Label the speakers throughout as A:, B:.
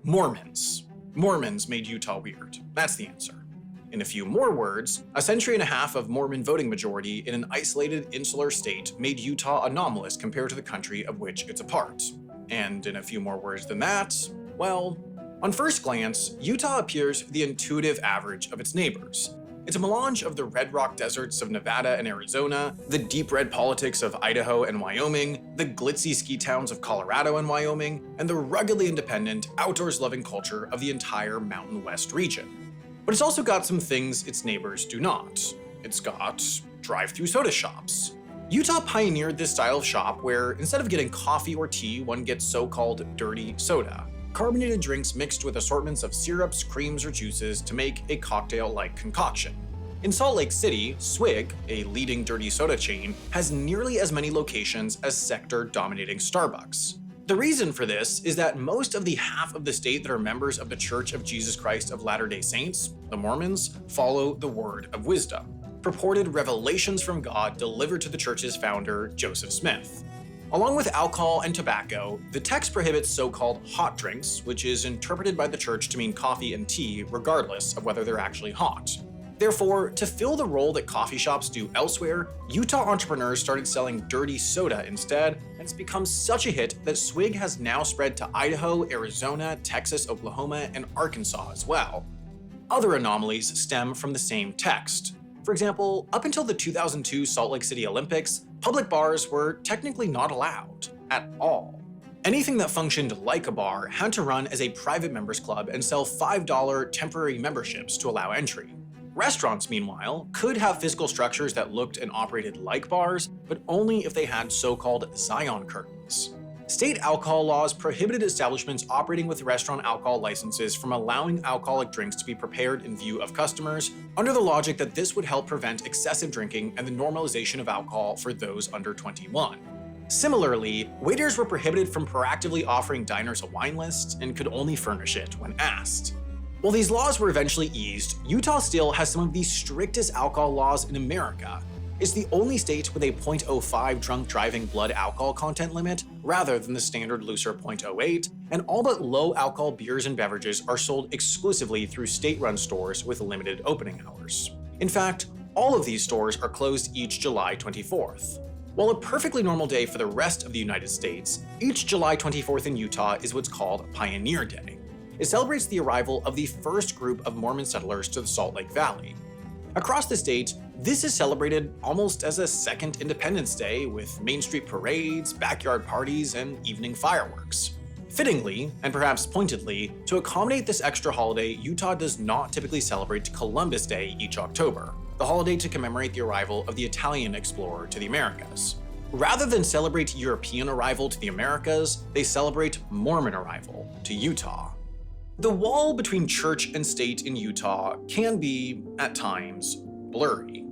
A: Mormons. Mormons made Utah weird. That's the answer. In a few more words, a century and a half of Mormon voting majority in an isolated insular state made Utah anomalous compared to the country of which it's a part. And in a few more words than that, well, on first glance, Utah appears the intuitive average of its neighbors. It's a melange of the red rock deserts of Nevada and Arizona, the deep red politics of Idaho and Wyoming, the glitzy ski towns of Colorado and Wyoming, and the ruggedly independent, outdoors-loving culture of the entire Mountain West region. But it's also got some things its neighbors do not. It's got drive-through soda shops. Utah pioneered this style of shop where, instead of getting coffee or tea, one gets so-called dirty soda. Carbonated drinks mixed with assortments of syrups, creams, or juices to make a cocktail-like concoction. In Salt Lake City, Swig, a leading dirty soda chain, has nearly as many locations as sector-dominating Starbucks. The reason for this is that most of the half of the state that are members of the Church of Jesus Christ of Latter-day Saints, the Mormons, follow the word of wisdom, purported revelations from God delivered to the church's founder, Joseph Smith. Along with alcohol and tobacco, the text prohibits so-called hot drinks, which is interpreted by the church to mean coffee and tea regardless of whether they're actually hot. Therefore, to fill the role that coffee shops do elsewhere, Utah entrepreneurs started selling dirty soda instead, and it's become such a hit that Swig has now spread to Idaho, Arizona, Texas, Oklahoma, and Arkansas as well. Other anomalies stem from the same text. For example, up until the 2002 Salt Lake City Olympics, public bars were technically not allowed at all. Anything that functioned like a bar had to run as a private members club and sell $5 temporary memberships to allow entry. Restaurants, meanwhile, could have physical structures that looked and operated like bars, but only if they had so-called Zion curtains. State alcohol laws prohibited establishments operating with restaurant alcohol licenses from allowing alcoholic drinks to be prepared in view of customers, under the logic that this would help prevent excessive drinking and the normalization of alcohol for those under 21. Similarly, waiters were prohibited from proactively offering diners a wine list and could only furnish it when asked. While these laws were eventually eased, Utah still has some of the strictest alcohol laws in America. It's the only state with a .05 drunk driving blood alcohol content limit rather than the standard looser .08, and all but low alcohol beers and beverages are sold exclusively through state-run stores with limited opening hours. In fact, all of these stores are closed each July 24th. While a perfectly normal day for the rest of the United States, each July 24th in Utah is what's called Pioneer Day. It celebrates the arrival of the first group of Mormon settlers to the Salt Lake Valley. Across the state, this is celebrated almost as a second Independence Day with Main Street parades, backyard parties, and evening fireworks. Fittingly, and perhaps pointedly, to accommodate this extra holiday, Utah does not typically celebrate Columbus Day each October, the holiday to commemorate the arrival of the Italian explorer to the Americas. Rather than celebrate European arrival to the Americas, they celebrate Mormon arrival to Utah. The wall between church and state in Utah can be, at times, blurry.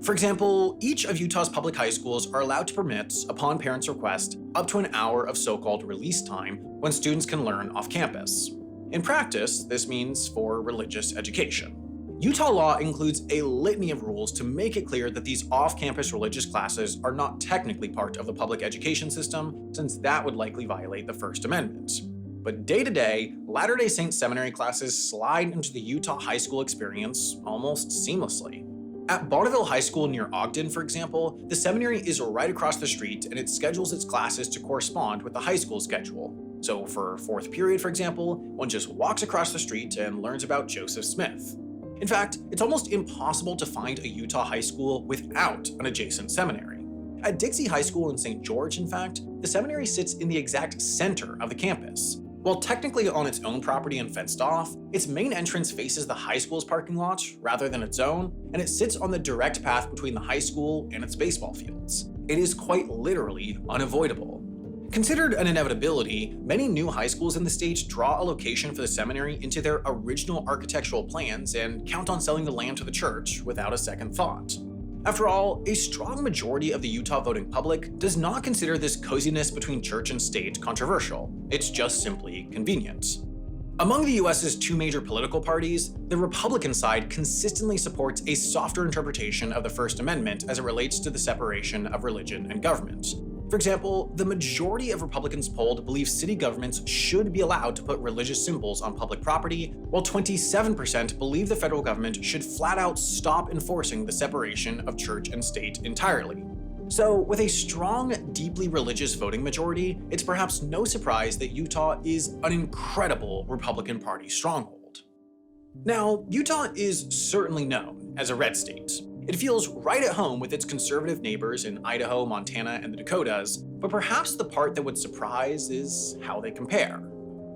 A: For example, each of Utah's public high schools are allowed to permit, upon parents' request, up to an hour of so-called release time when students can learn off campus. In practice, this means for religious education. Utah law includes a litany of rules to make it clear that these off-campus religious classes are not technically part of the public education system, since that would likely violate the First Amendment. But day-to-day, Latter-day Saints seminary classes slide into the Utah high school experience almost seamlessly. At Bonneville High School near Ogden, for example, the seminary is right across the street and it schedules its classes to correspond with the high school schedule. So for fourth period, for example, one just walks across the street and learns about Joseph Smith. In fact, it's almost impossible to find a Utah high school without an adjacent seminary. At Dixie High School in St. George, in fact, the seminary sits in the exact center of the campus. While technically on its own property and fenced off, its main entrance faces the high school's parking lot rather than its own, and it sits on the direct path between the high school and its baseball fields. It is quite literally unavoidable. Considered an inevitability, many new high schools in the state draw a location for the seminary into their original architectural plans and count on selling the land to the church without a second thought. After all, a strong majority of the Utah voting public does not consider this coziness between church and state controversial. It's just simply convenient. Among the US's two major political parties, the Republican side consistently supports a softer interpretation of the First Amendment as it relates to the separation of religion and government. For example, the majority of Republicans polled believe city governments should be allowed to put religious symbols on public property, while 27% believe the federal government should flat out stop enforcing the separation of church and state entirely. So, with a strong, deeply religious voting majority, it's perhaps no surprise that Utah is an incredible Republican Party stronghold. Now, Utah is certainly known as a red state. It feels right at home with its conservative neighbors in Idaho, Montana, and the Dakotas, but perhaps the part that would surprise is how they compare.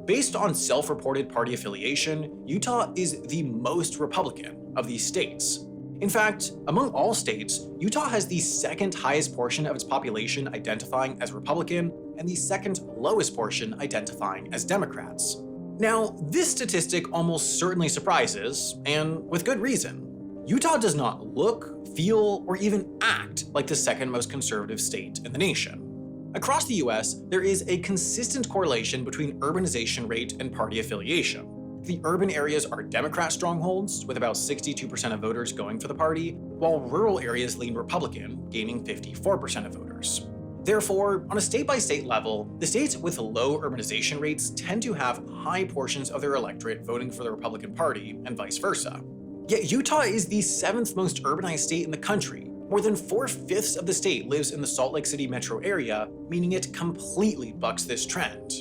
A: Based on self-reported party affiliation, Utah is the most Republican of these states. In fact, among all states, Utah has the second highest portion of its population identifying as Republican and the second lowest portion identifying as Democrats. Now, this statistic almost certainly surprises, and with good reason. Utah does not look, feel, or even act like the second most conservative state in the nation. Across the US, there is a consistent correlation between urbanization rate and party affiliation. The urban areas are Democrat strongholds, with about 62% of voters going for the party, while rural areas lean Republican, gaining 54% of voters. Therefore, on a state-by-state level, the states with low urbanization rates tend to have high portions of their electorate voting for the Republican Party, and vice versa. Yet Utah is the 7th most urbanized state in the country. More than 4/5 of the state lives in the Salt Lake City metro area, meaning it completely bucks this trend.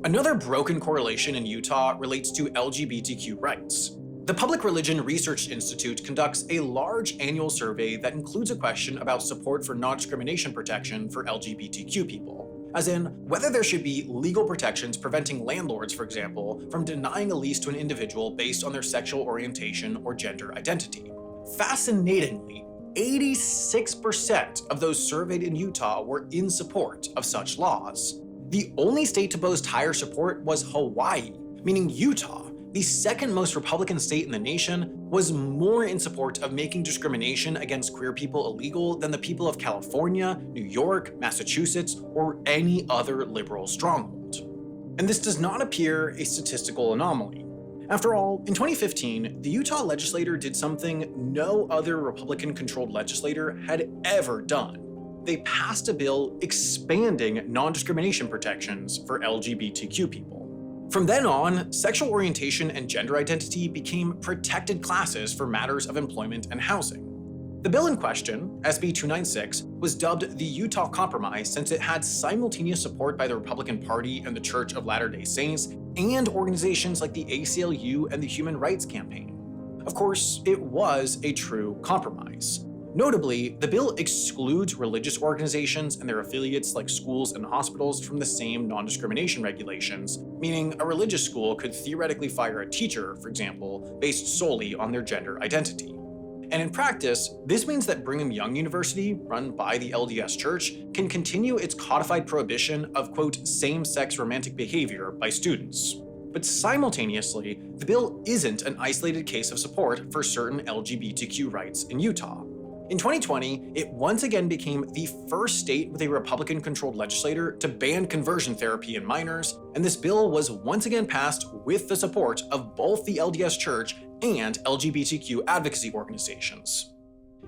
A: Another broken correlation in Utah relates to LGBTQ rights. The Public Religion Research Institute conducts a large annual survey that includes a question about support for non-discrimination protection for LGBTQ people, as in whether there should be legal protections preventing landlords, for example, from denying a lease to an individual based on their sexual orientation or gender identity. Fascinatingly, 86% of those surveyed in Utah were in support of such laws. The only state to boast higher support was Hawaii, meaning Utah, the second most Republican state in the nation, was more in support of making discrimination against queer people illegal than the people of California, New York, Massachusetts, or any other liberal stronghold. And this does not appear a statistical anomaly. After all, in 2015, the Utah legislature did something no other Republican-controlled legislator had ever done. They passed a bill expanding non-discrimination protections for LGBTQ people. From then on, sexual orientation and gender identity became protected classes for matters of employment and housing. The bill in question, SB 296, was dubbed the Utah Compromise since it had simultaneous support by the Republican Party and the Church of Latter-day Saints, and organizations like the ACLU and the Human Rights Campaign. Of course, it was a true compromise. Notably, the bill excludes religious organizations and their affiliates like schools and hospitals from the same non-discrimination regulations, meaning a religious school could theoretically fire a teacher, for example, based solely on their gender identity. And in practice, this means that Brigham Young University, run by the LDS Church, can continue its codified prohibition of, quote, same-sex romantic behavior by students. But simultaneously, the bill isn't an isolated case of support for certain LGBTQ rights in Utah. In 2020, it once again became the first state with a Republican-controlled legislature to ban conversion therapy in minors, and this bill was once again passed with the support of both the LDS Church and LGBTQ advocacy organizations.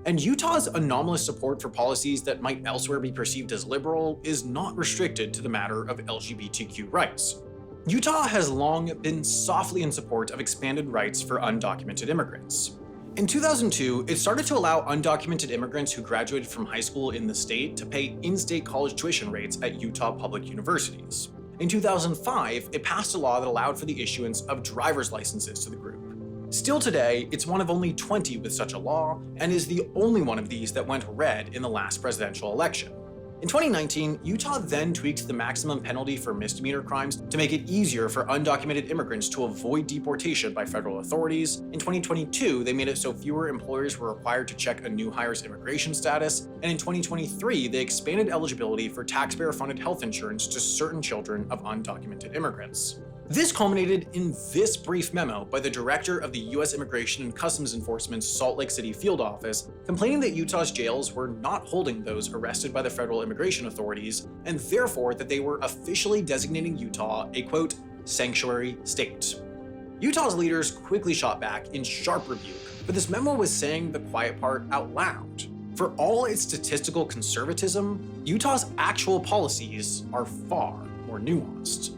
A: And Utah's anomalous support for policies that might elsewhere be perceived as liberal is not restricted to the matter of LGBTQ rights. Utah has long been softly in support of expanded rights for undocumented immigrants. In 2002, it started to allow undocumented immigrants who graduated from high school in the state to pay in-state college tuition rates at Utah public universities. In 2005, it passed a law that allowed for the issuance of driver's licenses to the group. Still today, it's one of only 20 with such a law, and is the only one of these that went red in the last presidential election. In 2019, Utah then tweaked the maximum penalty for misdemeanor crimes to make it easier for undocumented immigrants to avoid deportation by federal authorities. In 2022, they made it so fewer employers were required to check a new hire's immigration status. And in 2023, they expanded eligibility for taxpayer-funded health insurance to certain children of undocumented immigrants. This culminated in this brief memo by the director of the U.S. Immigration and Customs Enforcement's Salt Lake City field office, complaining that Utah's jails were not holding those arrested by the federal immigration authorities, and therefore that they were officially designating Utah a, quote, sanctuary state. Utah's leaders quickly shot back in sharp rebuke, but this memo was saying the quiet part out loud. For all its statistical conservatism, Utah's actual policies are far more nuanced.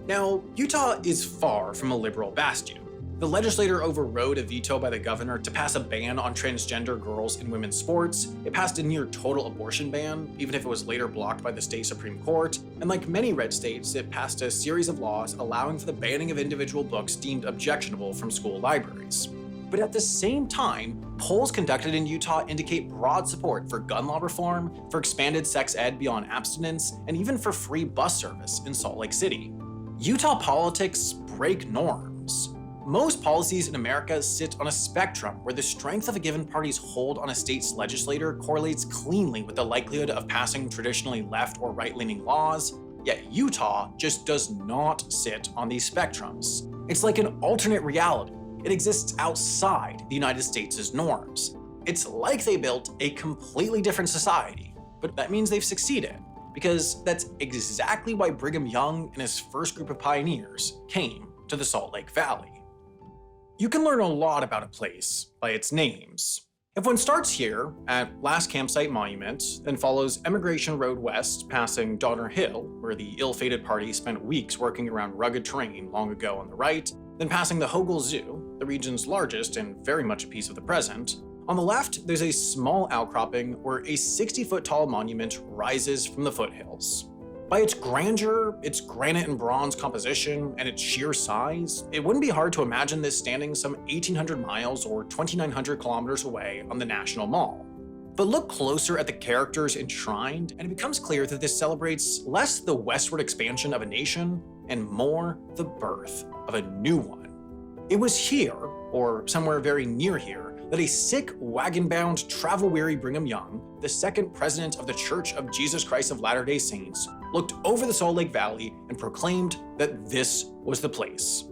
A: Now, Utah is far from a liberal bastion. The legislature overrode a veto by the governor to pass a ban on transgender girls in women's sports. It passed a near total abortion ban, even if it was later blocked by the state Supreme Court. And like many red states, it passed a series of laws allowing for the banning of individual books deemed objectionable from school libraries. But at the same time, polls conducted in Utah indicate broad support for gun law reform, for expanded sex ed beyond abstinence, and even for free bus service in Salt Lake City. Utah politics break norms. Most policies in America sit on a spectrum where the strength of a given party's hold on a state's legislature correlates cleanly with the likelihood of passing traditionally left or right-leaning laws, yet Utah just does not sit on these spectrums. It's like an alternate reality. It exists outside the United States' norms. It's like they built a completely different society, but that means they've succeeded, because that's exactly why Brigham Young and his first group of pioneers came to the Salt Lake Valley. You can learn a lot about a place by its names. If one starts here at Last Campsite Monument, then follows Emigration Road West, passing Donner Hill, where the ill-fated party spent weeks working around rugged terrain long ago on the right, then passing the Hogle Zoo, the region's largest and very much a piece of the present. On the left, there's a small outcropping where a 60-foot-tall monument rises from the foothills. By its grandeur, its granite and bronze composition, and its sheer size, it wouldn't be hard to imagine this standing some 1,800 miles or 2,900 kilometers away on the National Mall. But look closer at the characters enshrined, and it becomes clear that this celebrates less the westward expansion of a nation and more the birth of a new one. It was here, or somewhere very near here, that a sick, wagon-bound, travel-weary Brigham Young, the second president of the Church of Jesus Christ of Latter-day Saints, looked over the Salt Lake Valley and proclaimed that this was the place.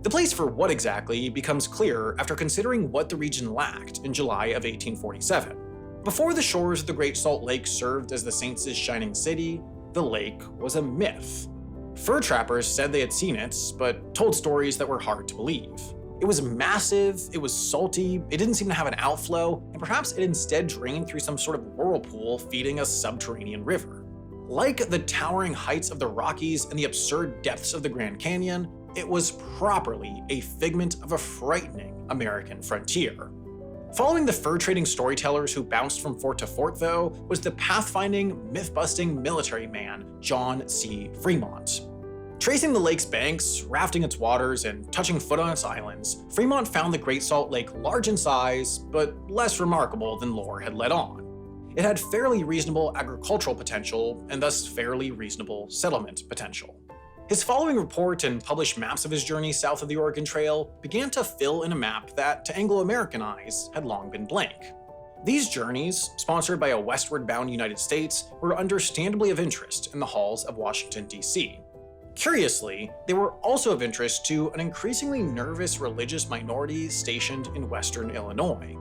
A: The place for what exactly becomes clearer after considering what the region lacked in July of 1847. Before the shores of the Great Salt Lake served as the Saints' shining city, the lake was a myth. Fur trappers said they had seen it, but told stories that were hard to believe. It was massive, it was salty, it didn't seem to have an outflow, and perhaps it instead drained through some sort of whirlpool feeding a subterranean river. Like the towering heights of the Rockies and the absurd depths of the Grand Canyon, it was properly a figment of a frightening American frontier. Following the fur-trading storytellers who bounced from fort to fort, though, was the pathfinding, myth-busting military man, John C. Fremont. Tracing the lake's banks, rafting its waters, and touching foot on its islands, Fremont found the Great Salt Lake large in size, but less remarkable than lore had led on. It had fairly reasonable agricultural potential, and thus fairly reasonable settlement potential. His following report and published maps of his journey south of the Oregon Trail began to fill in a map that, to Anglo-American eyes, had long been blank. These journeys, sponsored by a westward-bound United States, were understandably of interest in the halls of Washington, D.C. Curiously, they were also of interest to an increasingly nervous religious minority stationed in western Illinois.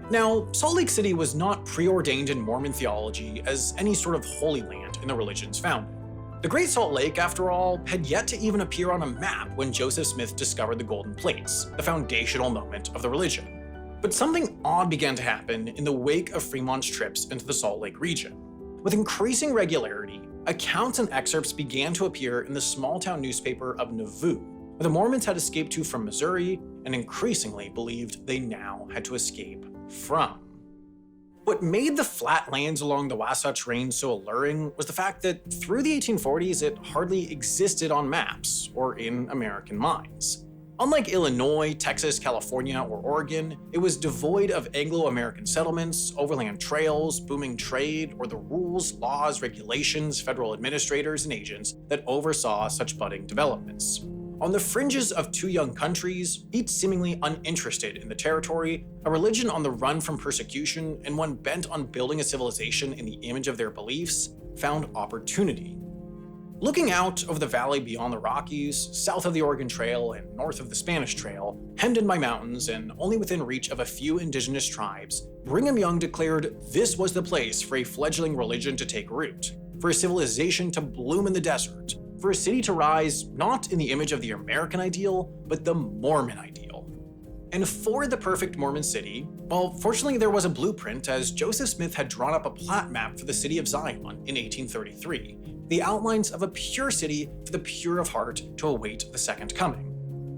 A: Now, Salt Lake City was not preordained in Mormon theology as any sort of holy land in the religion's founding. The Great Salt Lake, after all, had yet to even appear on a map when Joseph Smith discovered the golden plates, the foundational moment of the religion. But something odd began to happen in the wake of Fremont's trips into the Salt Lake region. With increasing regularity, accounts and excerpts began to appear in the small-town newspaper of Nauvoo, where the Mormons had escaped to from Missouri and increasingly believed they now had to escape from. What made the flatlands along the Wasatch Range so alluring was the fact that through the 1840s it hardly existed on maps or in American minds. Unlike Illinois, Texas, California, or Oregon, it was devoid of Anglo-American settlements, overland trails, booming trade, or the rules, laws, regulations, federal administrators, and agents that oversaw such budding developments. On the fringes of two young countries, each seemingly uninterested in the territory, a religion on the run from persecution, and one bent on building a civilization in the image of their beliefs, found opportunity. Looking out over the valley beyond the Rockies, south of the Oregon Trail and north of the Spanish Trail, hemmed in by mountains and only within reach of a few indigenous tribes, Brigham Young declared this was the place for a fledgling religion to take root, for a civilization to bloom in the desert, for a city to rise not in the image of the American ideal, but the Mormon ideal. And for the perfect Mormon city, well, fortunately there was a blueprint, as Joseph Smith had drawn up a plat map for the city of Zion in 1833, the outlines of a pure city for the pure of heart to await the second coming.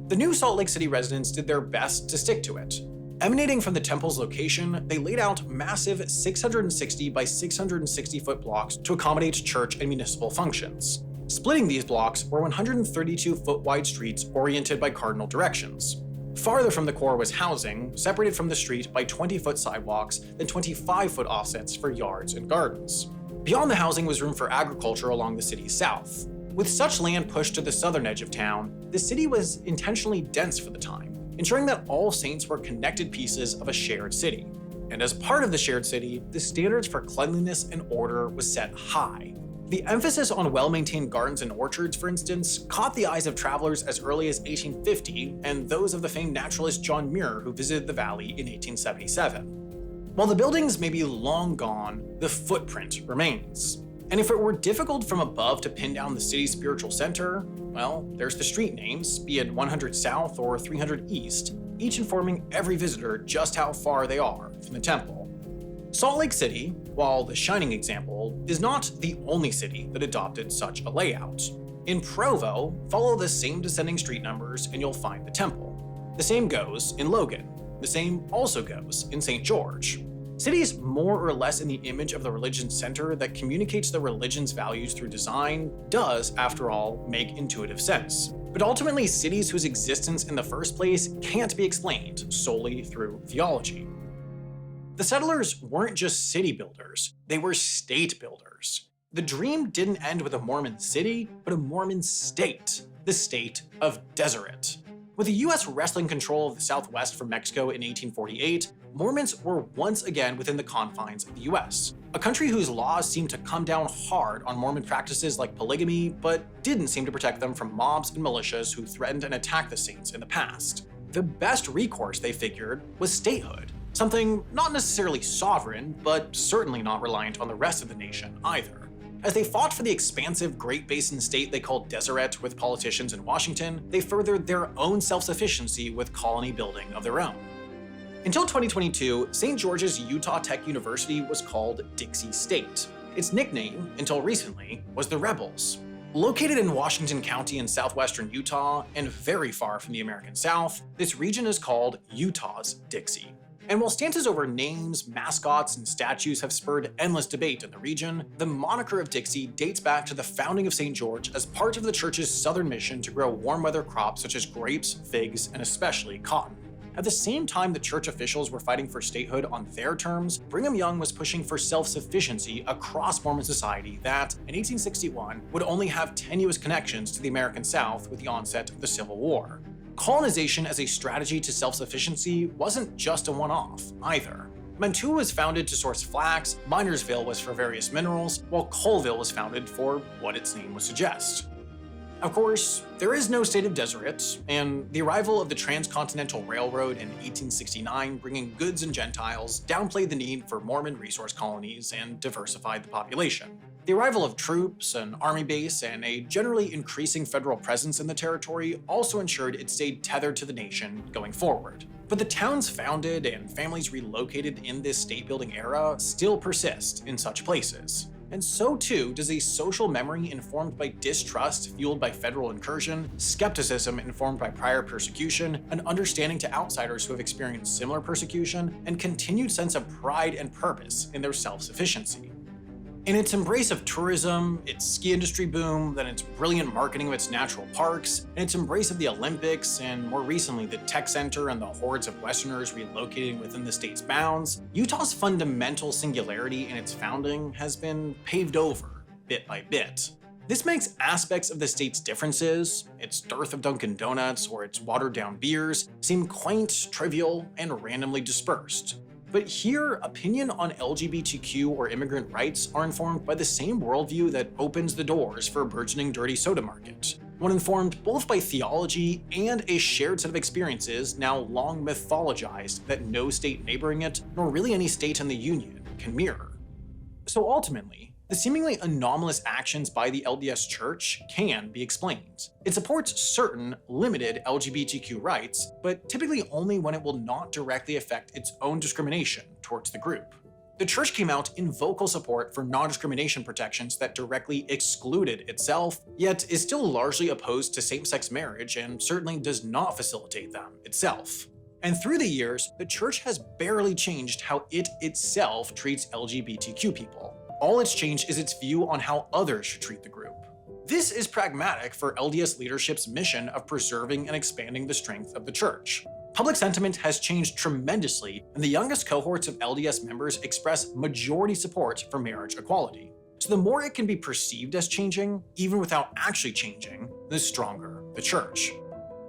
A: The new Salt Lake City residents did their best to stick to it. Emanating from the temple's location, they laid out massive 660 by 660 foot blocks to accommodate church and municipal functions. Splitting these blocks were 132 foot wide streets oriented by cardinal directions. Farther from the core was housing, separated from the street by 20-foot sidewalks and 25-foot offsets for yards and gardens. Beyond the housing was room for agriculture along the city's south. With such land pushed to the southern edge of town, the city was intentionally dense for the time, ensuring that all saints were connected pieces of a shared city. And as part of the shared city, the standards for cleanliness and order was set high. The emphasis on well-maintained gardens and orchards, for instance, caught the eyes of travelers as early as 1850 and those of the famed naturalist John Muir, who visited the valley in 1877. While the buildings may be long gone, the footprint remains. And if it were difficult from above to pin down the city's spiritual center, well, there's the street names, be it 100 South or 300 East, each informing every visitor just how far they are from the temple. Salt Lake City, while the shining example, is not the only city that adopted such a layout. In Provo, follow the same descending street numbers and you'll find the temple. The same goes in Logan. The same also goes in St. George. Cities more or less in the image of the religion's center that communicates the religion's values through design does, after all, make intuitive sense. But ultimately, cities whose existence in the first place can't be explained solely through theology. The settlers weren't just city builders, they were state builders. The dream didn't end with a Mormon city, but a Mormon state, the state of Deseret. With the US wresting control of the Southwest from Mexico in 1848, Mormons were once again within the confines of the US, a country whose laws seemed to come down hard on Mormon practices like polygamy, but didn't seem to protect them from mobs and militias who threatened and attacked the saints in the past. The best recourse, they figured, was statehood, something not necessarily sovereign, but certainly not reliant on the rest of the nation either. As they fought for the expansive Great Basin state they called Deseret with politicians in Washington, they furthered their own self-sufficiency with colony building of their own. Until 2022, St. George's Utah Tech University was called Dixie State. Its nickname, until recently, was the Rebels. Located in Washington County in southwestern Utah, and very far from the American South, this region is called Utah's Dixie. And while stances over names, mascots, and statues have spurred endless debate in the region, the moniker of Dixie dates back to the founding of St. George as part of the church's southern mission to grow warm weather crops such as grapes, figs, and especially cotton. At the same time that church officials were fighting for statehood on their terms, Brigham Young was pushing for self-sufficiency across Mormon society that, in 1861, would only have tenuous connections to the American South with the onset of the Civil War. Colonization as a strategy to self-sufficiency wasn't just a one-off, either. Mantua was founded to source flax, Minersville was for various minerals, while Colville was founded for what its name would suggest. Of course, there is no state of Deseret, and the arrival of the Transcontinental Railroad in 1869 bringing goods and Gentiles downplayed the need for Mormon resource colonies and diversified the population. The arrival of troops, an army base, and a generally increasing federal presence in the territory also ensured it stayed tethered to the nation going forward. But the towns founded and families relocated in this state-building era still persist in such places. And so too does a social memory informed by distrust fueled by federal incursion, skepticism informed by prior persecution, an understanding to outsiders who have experienced similar persecution, and continued sense of pride and purpose in their self-sufficiency. In its embrace of tourism, its ski industry boom, then its brilliant marketing of its natural parks, and its embrace of the Olympics, and more recently the tech center and the hordes of Westerners relocating within the state's bounds, Utah's fundamental singularity in its founding has been paved over, bit by bit. This makes aspects of the state's differences, its dearth of Dunkin' Donuts or its watered-down beers, seem quaint, trivial, and randomly dispersed. But here, opinion on LGBTQ or immigrant rights are informed by the same worldview that opens the doors for a burgeoning dirty soda market. One informed both by theology and a shared set of experiences now long mythologized that no state neighboring it, nor really any state in the Union, can mirror. So ultimately, The seemingly anomalous actions by the LDS Church can be explained. It supports certain limited LGBTQ rights, but typically only when it will not directly affect its own discrimination towards the group. The Church came out in vocal support for non-discrimination protections that directly excluded itself, yet is still largely opposed to same-sex marriage and certainly does not facilitate them itself. And through the years, the Church has barely changed how it itself treats LGBTQ people. All it's changed is its view on how others should treat the group. This is pragmatic for LDS leadership's mission of preserving and expanding the strength of the Church. Public sentiment has changed tremendously, and the youngest cohorts of LDS members express majority support for marriage equality. So the more it can be perceived as changing, even without actually changing, the stronger the Church.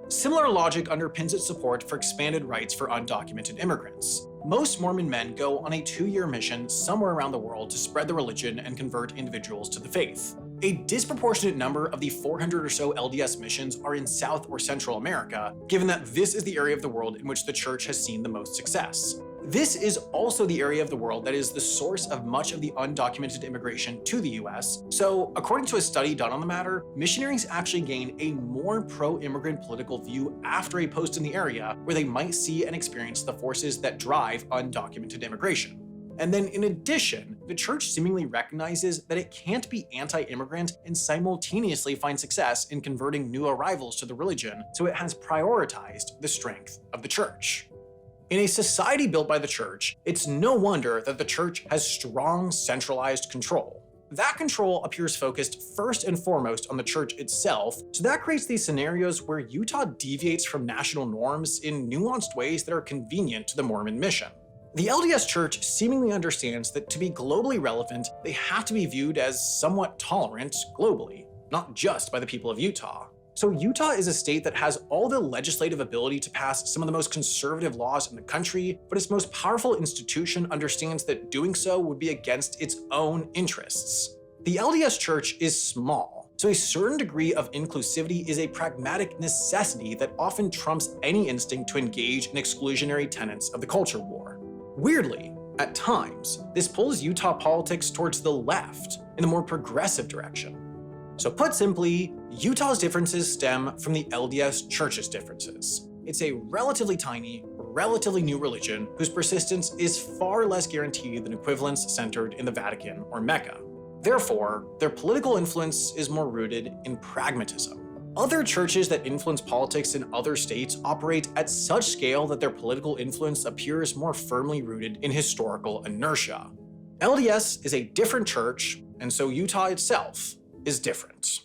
A: Similar logic underpins its support for expanded rights for undocumented immigrants. Most Mormon men go on a 2-year mission somewhere around the world to spread the religion and convert individuals to the faith. A disproportionate number of the 400 or so LDS missions are in South or Central America, given that this is the area of the world in which the Church has seen the most success. This is also the area of the world that is the source of much of the undocumented immigration to the US, so according to a study done on the matter, missionaries actually gain a more pro-immigrant political view after a post in the area where they might see and experience the forces that drive undocumented immigration. And then in addition, the Church seemingly recognizes that it can't be anti-immigrant and simultaneously find success in converting new arrivals to the religion, so it has prioritized the strength of the Church. In a society built by the Church, it's no wonder that the Church has strong centralized control. That control appears focused first and foremost on the Church itself, so that creates these scenarios where Utah deviates from national norms in nuanced ways that are convenient to the Mormon mission. The LDS Church seemingly understands that to be globally relevant, they have to be viewed as somewhat tolerant globally, not just by the people of Utah. So Utah is a state that has all the legislative ability to pass some of the most conservative laws in the country, but its most powerful institution understands that doing so would be against its own interests. The LDS Church is small, so a certain degree of inclusivity is a pragmatic necessity that often trumps any instinct to engage in exclusionary tenets of the culture war. Weirdly, at times, this pulls Utah politics towards the left, in the more progressive direction. So put simply, Utah's differences stem from the LDS Church's differences. It's a relatively tiny, relatively new religion whose persistence is far less guaranteed than equivalents centered in the Vatican or Mecca. Therefore, their political influence is more rooted in pragmatism. Other churches that influence politics in other states operate at such scale that their political influence appears more firmly rooted in historical inertia. LDS is a different church, and so Utah itself is different.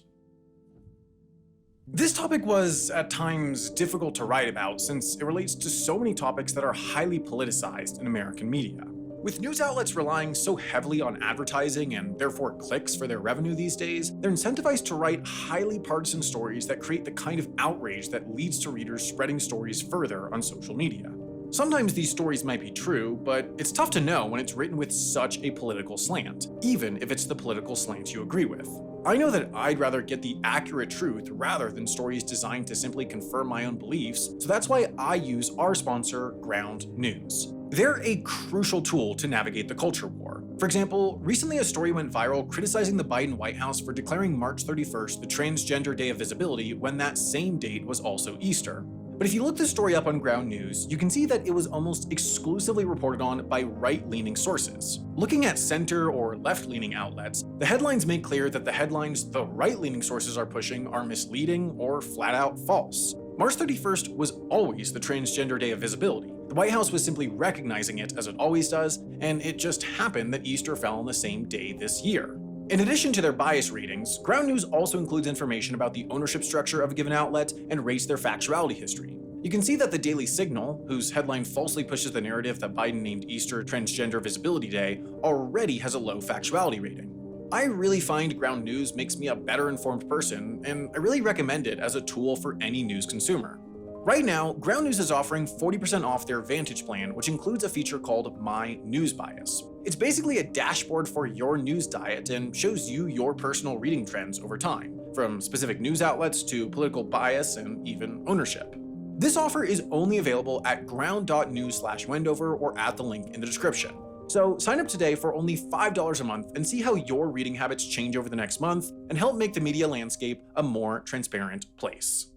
A: This topic was, at times, difficult to write about since it relates to so many topics that are highly politicized in American media. With news outlets relying so heavily on advertising and therefore clicks for their revenue these days, they're incentivized to write highly partisan stories that create the kind of outrage that leads to readers spreading stories further on social media. Sometimes these stories might be true, but it's tough to know when it's written with such a political slant, even if it's the political slant you agree with. I know that I'd rather get the accurate truth rather than stories designed to simply confirm my own beliefs, so that's why I use our sponsor, Ground News. They're a crucial tool to navigate the culture war. For example, recently a story went viral criticizing the Biden White House for declaring March 31st the Transgender Day of Visibility when that same date was also Easter. But if you look the story up on Ground News, you can see that it was almost exclusively reported on by right-leaning sources. Looking at center or left-leaning outlets, the headlines make clear that the headlines the right-leaning sources are pushing are misleading or flat-out false. March 31st was always the Transgender Day of Visibility. The White House was simply recognizing it as it always does, and it just happened that Easter fell on the same day this year. In addition to their bias ratings, Ground News also includes information about the ownership structure of a given outlet and rates their factuality history. You can see that the Daily Signal, whose headline falsely pushes the narrative that Biden named Easter Transgender Visibility Day, already has a low factuality rating. I really find Ground News makes me a better informed person, and I really recommend it as a tool for any news consumer. Right now, Ground News is offering 40% off their Vantage plan, which includes a feature called My News Bias. It's basically a dashboard for your news diet and shows you your personal reading trends over time, from specific news outlets to political bias and even ownership. This offer is only available at ground.news/Wendover or at the link in the description. So sign up today for only $5 a month and see how your reading habits change over the next month and help make the media landscape a more transparent place.